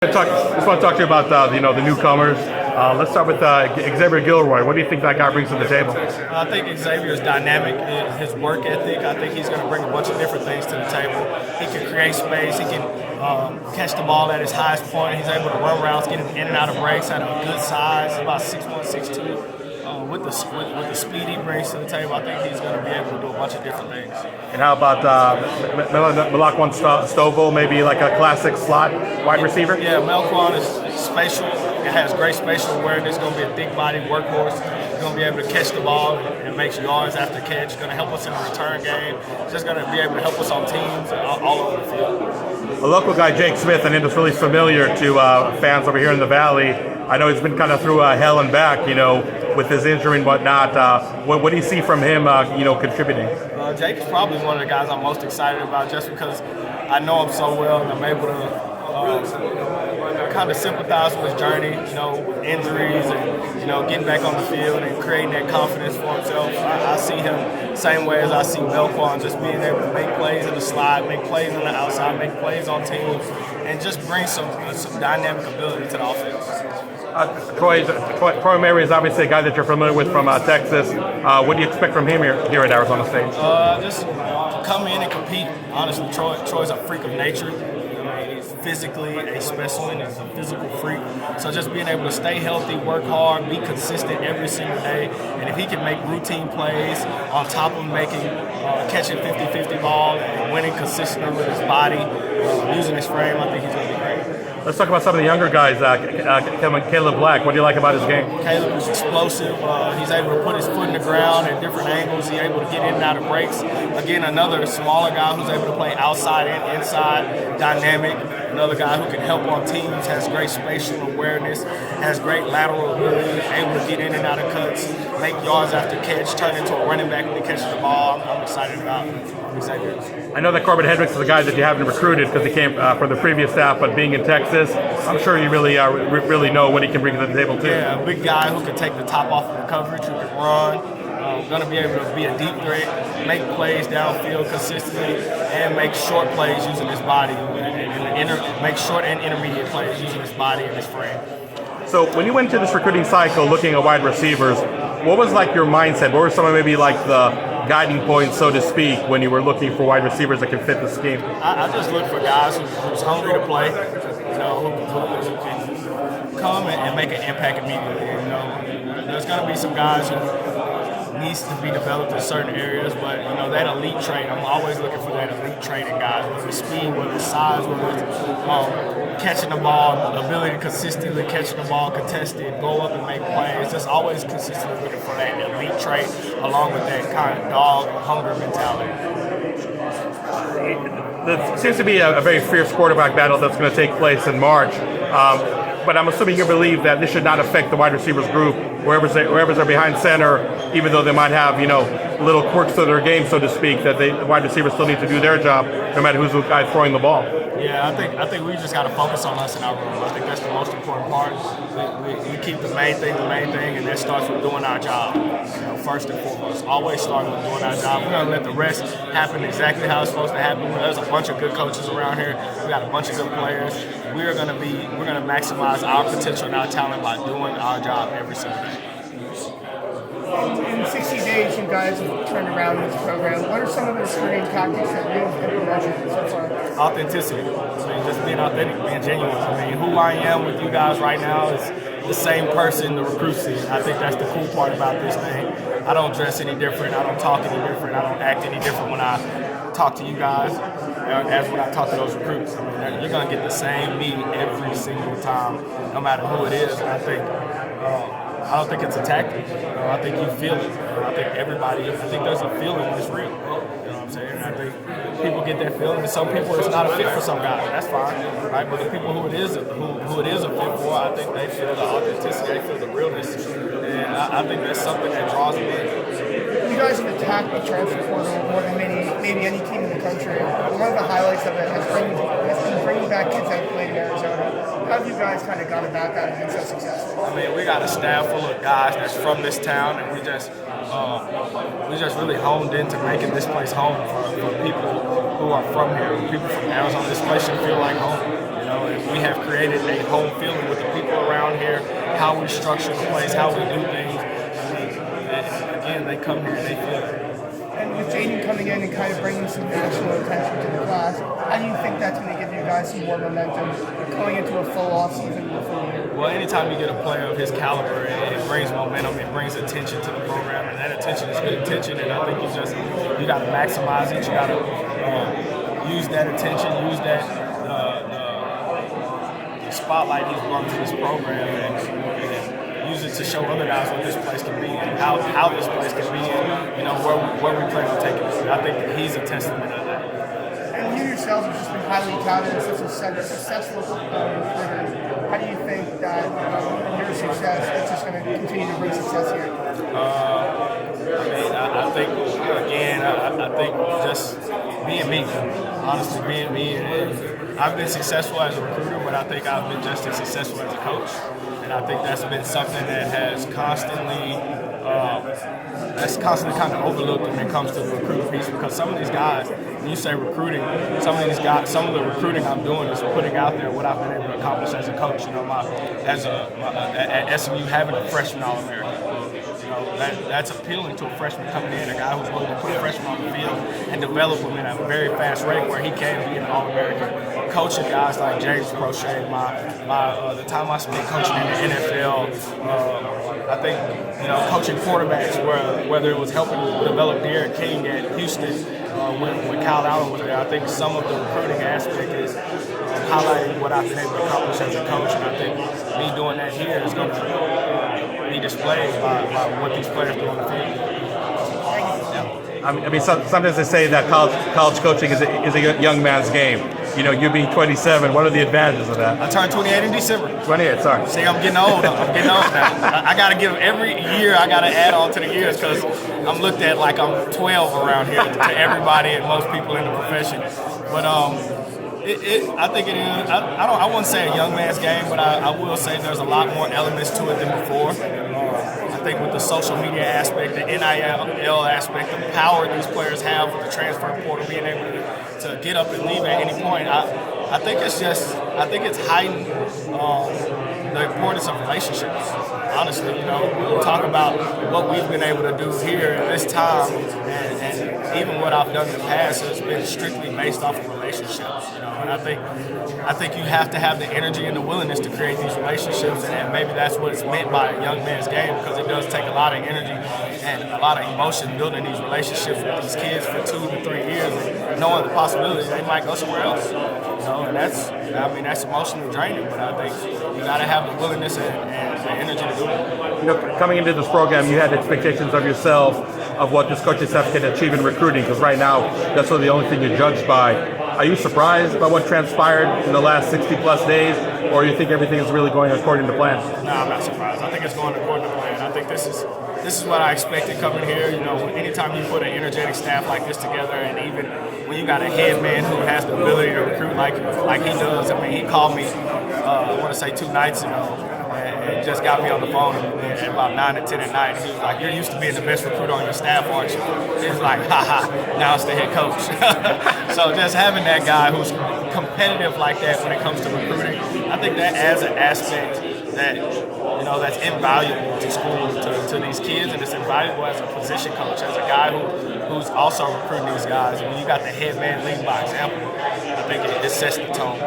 Just want to talk to you about the newcomers. Let's start with Xavier Gilroy. What do you think that guy brings to the table? I think Xavier is dynamic in his work ethic. I think he's going to bring a bunch of different things to the table. He can create space. He can catch the ball at his highest point. He's able to run routes, get in and out of breaks at a good size, about 6'1", 6'2". With the speed he brings to the table, I think he's going to be able to do a bunch of different things. And how about Melquan Stovall, maybe like a classic slot wide receiver? Yeah, Melquan is spatial. It has great spatial awareness. Going to be a big body workhorse. He's going to be able to catch the ball and make yards after catch. Going to help us in the return game. Just going to be able to help us on teams all over the field. A local guy, Jake Smith, I think that's really familiar to fans over here in the Valley. I know he's been kind of through hell and back, with his injury and whatnot. What do you see from him, contributing? Jake is probably one of the guys I'm most excited about, just because I know him so well and I'm able to kind of sympathize with his journey, injuries and, getting back on the field and creating that confidence for himself. I see him same way as I see Melquan, just being able to make plays in the slot, make plays on the outside, make plays on teams, and just bring some dynamic ability to the offense. Troy Mary is obviously a guy that you're familiar with from Texas. What do you expect from him here at Arizona State? Just come in and compete. Honestly, Troy's a freak of nature. He's physically a specimen. He's a physical freak. So just being able to stay healthy, work hard, be consistent every single day, and if he can make routine plays on top of catching 50-50 ball and winning consistently with his body, using his frame, I think he's going to be great. Let's talk about some of the younger guys. Caleb Black, what do you like about his game? Caleb is explosive. He's able to put his foot in the ground at different angles. He's able to get in and out of breaks. Again, another smaller guy who's able to play outside and inside, dynamic. Another guy who can help on teams, has great spatial awareness, has great lateral ability, able to get in and out of cuts, make yards after catch, turn into a running back when he catches the ball. I'm excited about Xavier. I know that Corbin Hendricks is a guy that you haven't recruited because he came from the previous staff, but being in Texas, I'm sure you really know what he can bring to the table too. Yeah, a big guy who can take the top off of the coverage, who can run. Going to be able to be a deep threat, make plays downfield consistently, and make short plays using his body, make short and intermediate plays using his body and his frame. So when you went into this recruiting cycle looking at wide receivers, what was like your mindset? What were some of maybe like the guiding points, so to speak, when you were looking for wide receivers that can fit the scheme? I just look for guys who's hungry to play, who can come and make an impact immediately. There's going to be some guys who needs to be developed in certain areas, but that elite trait, I'm always looking for that elite trait in guys, whether it's speed, whether it's size, whether it's catching the ball, the ability to consistently catch the ball, contested, go up and make plays. Just always consistently looking for that elite trait along with that kind of dog hunger mentality. There seems to be a very fierce quarterback battle that's going to take place in March. But I'm assuming you believe that this should not affect the wide receivers group, wherever's they're behind center, even though they might have, little quirks to their game, so to speak, that the wide receivers still need to do their job, no matter who's the guy throwing the ball. Yeah, I think we just got to focus on us in our room. I think that's the most important part. We keep the main thing, and that starts with doing our job. First and foremost, always start with doing our job. We're gonna let the rest happen exactly how it's supposed to happen. There's a bunch of good coaches around here. We got a bunch of good players. We're gonna maximize our potential and our talent by doing our job every single day. In 60 days, you guys have turned around this program. What are some of the recruiting tactics that you've implemented so far? Authenticity. Just being authentic, being genuine. Who I am with you guys right now is the same person the recruits see. I think that's the cool part about this thing. I don't dress any different. I don't talk any different. I don't act any different when I talk to you guys as when I talk to those recruits. You're going to get the same me every single time, no matter who it is. And I don't think it's a tactic. I think you feel it. I think there's a feeling when it's real. You know what I'm saying? I think people get that feeling, and some people it's not a fit for some guys. That's fine, right? But the people who it is a fit for, I think they feel the authenticity, they feel the realness, and I think that's something that draws them in. You guys have attacked the transfer portal more than maybe any team in the country. One of the highlights of it has been bringing back kids that played in Arizona. How have you guys kind of gone about that and been so successful? We got a staff full of guys that's from this town, and we just really honed into making this place home for people who are from here. People from Arizona, this place should feel like home. we have created a home feeling with the people around here, how we structure the place, how we do things. And again, they come here and they feel it. And with Jaden coming in and kind of bringing some national attention to the class, how do you think that's going to give you guys some more momentum going into a full off season and a full year? Well, anytime you get a player of his caliber, it brings momentum, it brings attention to the program, and that attention is good attention. And I think you got to maximize it. You got to use that attention, use that the spotlight he's brought to this program, and use it to show other guys what this place can be and how this place can be, and where we plan on taking it. I think that he's a testament of that. And you yourselves have just been highly touted as such a successful recruiter. How do you think that your success is just going to continue to bring success here? I think, again, I think just being me, honestly, being me. And I've been successful as a recruiter, but I think I've been just as successful as a coach. And I think that's been something that has constantly kind of overlooked when it comes to the recruiting piece, because some of these guys, when you say recruiting, some of the recruiting I'm doing is putting out there what I've been able to accomplish as a coach. At SMU having a freshman All-American. That's appealing to a freshman coming in, a guy who's willing to put a freshman on the field and develop him at a very fast rate where he can be an All-American. Coaching guys like James Crochet, the time I spent coaching in the NFL, I think coaching quarterbacks, whether it was helping develop Derek King at Houston when Kyle Allen was there. I think some of the recruiting aspect is highlighting what I've been able to accomplish as a coach, and I think me doing that here is going to be displayed by what these players do on the field. I mean, sometimes they say that college coaching is a young man's game. You being 27, what are the advantages of that? I turned 28 in December. 28, sorry. See, I'm getting old. I'm getting old now. I got to give every year. I got to add on to the years because I'm looked at like I'm 12 around here to everybody and most people in the profession. But I think it is. I wouldn't say a young man's game, but I will say there's a lot more elements to it than before. I think with the social media aspect, the NIL aspect, the power these players have with the transfer portal, being able to get up and leave at any point, I think it's heightened the importance of relationships. Honestly, we talk about what we've been able to do here at this time, and even what I've done in the past has been strictly based off of relationships. And I think you have to have the energy and the willingness to create these relationships, and maybe that's what it's meant by a young man's game, because it does take a lot of energy and a lot of emotion building these relationships with these kids for 2 to 3 years, and knowing the possibility they might go somewhere else. And that's emotionally draining, but I think you got to have the willingness and the energy to do it. Coming into this program, you had expectations of yourself of what this coaching staff can achieve in recruiting, because right now that's really the only thing you're judged by. Are you surprised by what transpired in the last 60-plus days, or you think everything is really going according to plan? No, I'm not surprised. I think it's going according to plan. I think this is what I expected coming here. Anytime you put an energetic staff like this together, and even when you got a head man who has the ability to recruit like he does. I mean, he called me, I want to say 2 nights ago, and just got me on the phone at about 9 or 10 at night. And he was like, "You're used to being the best recruiter on your staff, aren't you?" It's like, now it's the head coach. So just having that guy who's competitive like that when it comes to recruiting, I think that adds an aspect that that's invaluable to school, to these kids, and it's invaluable as a position coach, as a guy who's also recruiting these guys. And when you got the head man leading by example, I think it sets the tone.